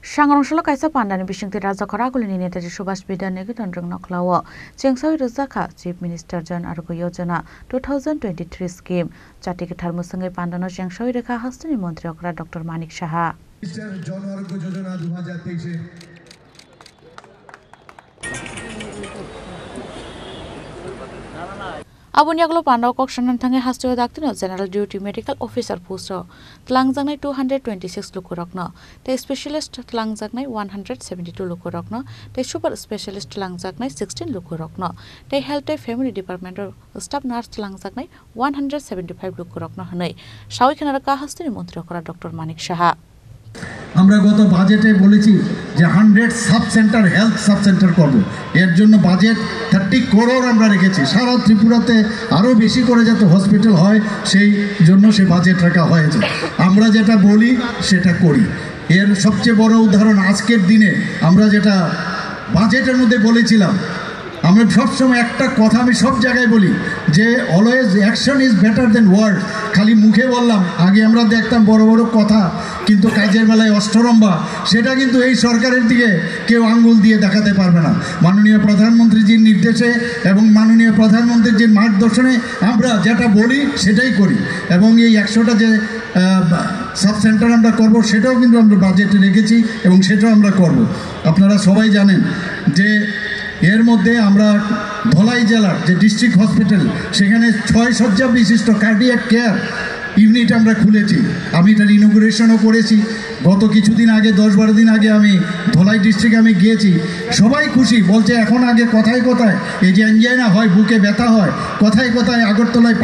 Sangrongshalo kaisa pandani bisingti Raja Khoragulini Netaji Subhash Bidya Nigitanrang Noklawo Chengsawi Rojaka Chief Minister Jan Arogo Yojana 2023 scheme Chati Ketar Musangai Pandano Chengsawi Rekha Hastani Montri Okra Dr. Manik Saha Jan Arogo Yojana 2023 Abunyaglo Pandao Kokshanan Tange Hastio Daktino General Duty Medical Officer Posto Tlangjangnai 226 Lukurokno The Specialist Tlangjangnai 172 Lukurokno The Super Specialist Tlangjangnai 16 Lukurokno The Health and Family Department Staff Nurse Tlangjangnai 175 Lukurokno Hanai Shawi Kanaraka Hastini Montri Okra Dr. Manik Saha আমরা গত বাজেটে বলেছি যে 100 sub centre health sub centre করব এর জন্য budget 30 crore আমরা রেখেছি সারা ত্রিপুরাতে আরো বেশি করে যাতে হসপিটাল হয় সেই জন্য সে বাজেট রাখা হয়েছে আমরা যেটা বলি সেটা করি এর সবচেয়ে বড় উদাহরণ আজকের দিনে আমরা যেটা বাজেটের মধ্যে বলেছিলাম আমরা সব সময় একটা কথা আমি সব জায়গায় বলি যে always action is better than word খালি মুখে বললাম আগে আমরা দেখতাম বড় বড় কথা কিন্তু কাজের বেলায় অষ্টরম্ভা সেটা কিন্তু এই সরকারের দিকে কেউ আঙ্গুল দিয়ে দেখাতে পারবে না মাননীয় প্রধানমন্ত্রীজির নির্দেশে এবং মাননীয় প্রধানমন্ত্রীজির মার্গদর্শনে আমরা যেটা বলি সেটাই করি এবং এই 100টা যে সাব সেন্টার আমরা করব সেটাও কিন্তু আমরা বাজেটে রেখেছি এবং সেটাও আমরা করব আপনারা সবাই জানেন যে এর মধ্যে আমরা ধলাই জেলার যে ডিস্ট্রিক্ট হসপিটাল সেখানে 6 শয্যা বিশিষ্ট কার্ডিয়াক কেয়ার ইউনিট আমরা খুলেছি আমি এটার ইনোগ্রেশনও করেছি গত কিছুদিন আগে 10-12 দিন আগে আমি ধলাই ডিস্ট্রিক্টে আমি গিয়েছি সবাই খুশি বলছে এখন আগে কথায় কথায় এই যে অ্যাঞ্জাইনা হয় বুকে ব্যথা হয় কথায় কথায় আগরতলায়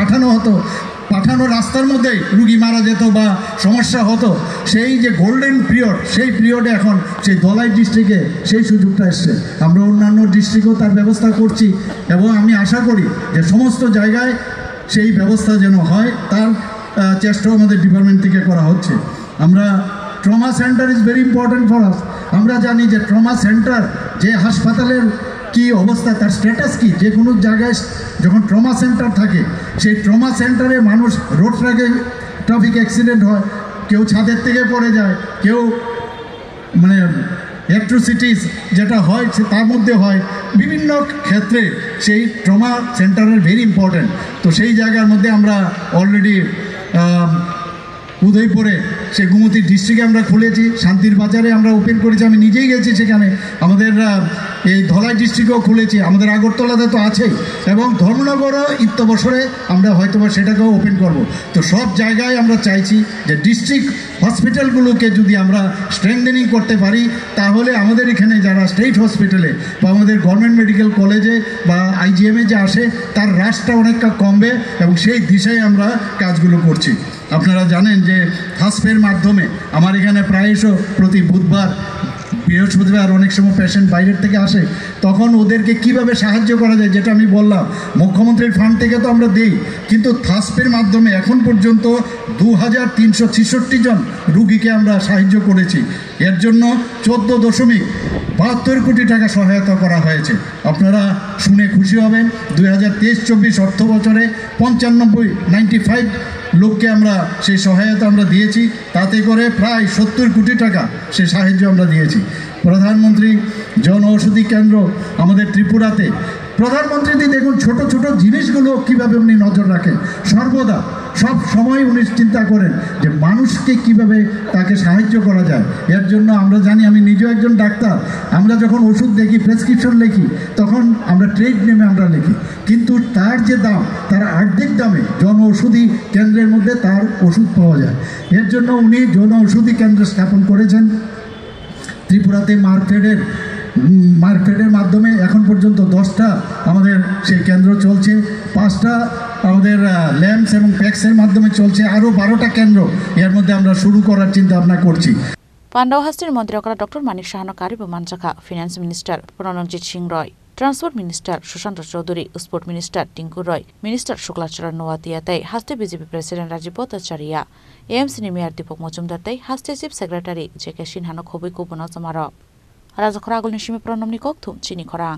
পাঠানো রাস্তার মধ্যেই রুগী মারা যেত বা সমস্যা হতো সেই যে গোল্ডেন পিরিয়ড সেই পিরিয়ডে এখন সেই ধলাই ডিস্ট্রিক্টে সেই সুযোগটা এসছে আমরা অন্যান্য ডিস্ট্রিক্টেও তার ব্যবস্থা করছি এবং আমি আশা করি যে সমস্ত জায়গায় সেই ব্যবস্থা যেন হয় তার চেষ্টাও আমাদের ডিপার্টমেন্ট থেকে করা হচ্ছে আমরা trauma centre is very important for us আমরা জানি যে ট্রমা সেন্টার যে হাসপাতালের কি অবস্থা তার স্ট্যাটাস কি যে কোনো জায়গায় যখন ট্রমা সেন্টার থাকে সেই ট্রমা সেন্টারে মানুষ রোড ট্রাফিক অ্যাক্সিডেন্ট হয় কেউ ছাদের থেকে পড়ে যায় কেউ মানে ইলেকট্রিসিটিস যেটা হয় তার মধ্যে হয় বিভিন্ন ক্ষেত্রে সেই ট্রমা সেন্টারের ভেরি ইম্পর্টেন্ট তো সেই জায়গার মধ্যে আমরা অলরেডি উদয়পুরে সে গুমতি ডিস্ট্রিক্টে আমরা খুলেছি শান্তির বাজারে আমরা ওপেন করেছি আমি নিজেই গেছি সেখানে আমাদের এই ধলাই ডিস্ট্রিক্টেও খুলেছি আমাদের আগরতলাতে তো আছেই এবং ধর্মনগরও বছরে আমরা হয়তো বা সেটাকেও ওপেন করব তো সব জায়গায় আমরা চাইছি যে ডিস্ট্রিক্ট হসপিটালগুলোকে যদি আমরা স্ট্রেংথেনিং করতে পারি তাহলে আমাদের এখানে যারা স্টেট হসপিটালে বা আমাদের গভর্নমেন্ট মেডিকেল কলেজে বা আইজিএমে যে আসে তার হ্রাসটা অনেকটা কমবে এবং সেই দিশায় আমরা কাজগুলো করছি আপনারা জানেন যে হাসপের মাধ্যমে আমার এখানে প্রায়শ প্রতি বুধবার বৃহস্পতিবার অনেক সময় পেশেন্ট বাইরের থেকে আসে তখন ওদেরকে কিভাবে সাহায্য করা যায় যেটা আমি বললাম মুখ্যমন্ত্রীর ফান্ড থেকে তো আমরা দিই কিন্তু থাসপের মাধ্যমে এখন পর্যন্ত 2366 জন রুগীকে আমরা সাহায্য করেছি এর জন্য 14.72 কোটি টাকা সহায়তা করা হয়েছে আপনারা শুনে খুশি হবেন 2023-24 অর্থ বছরে 95 লোককে আমরা সেই সহায়তা আমরা দিয়েছি তাতে করে প্রায় 70 কোটি টাকা সেই সাহায্য আমরা দিয়েছি প্রধানমন্ত্রী জন ঔষধি কেন্দ্র আমাদের ত্রিপুরাতে প্রধানমন্ত্রী দেখুন ছোট ছোট জিনিসগুলো কীভাবে উনি নজর রাখেন সর্বদা সব সময় উনি চিন্তা করেন যে মানুষকে কিভাবে তাকে সাহায্য করা যায় এর জন্য আমরা জানি আমি নিজেও একজন ডাক্তার আমরা যখন ওষুধ দেখি প্রেসক্রিপশন লিখি তখন আমরা ট্রেড নেমে আমরা লিখি কিন্তু তার যে দাম তার অর্ধেক দামে জন ঔষধি কেন্দ্রের মধ্যে তার ওষুধ পাওয়া যায় এর জন্য উনি জন ঔষধি কেন্দ্র স্থাপন করেছেন ত্রিপুরাতে মার্কেটের মাধ্যমে এখন পর্যন্ত 10টা আমাদের সেই কেন্দ্র চলছে 5টা আমাদের ল্যাম্পস এবং প্যাক্সের মাধ্যমে চলছে আরও 12টা কেন্দ্র এর মধ্যে আমরা শুরু করার চিন্তা ভাবনা করছি পান্ডাও হাস্তির মন্ত্রী অকরা ডক্টর মানিক সাহানো কারিব মানচাখা finance minister Pranajit Singh Roy transport minister Sushanta Chowdhury sport minister Tinku Roy minister Shuklacharan নোয়াতিয়াতাই হাস্তে BJP president Rajib Bhattacharya AMC mayor Dipak মজুমদারতাই হাস্তে চিফ সেক্রেটারি জেকে সিনহানো খবৈ কুবন জমার রাজা খরাগুল নিশিমে প্রণমনি ককথুম চিনি খরাং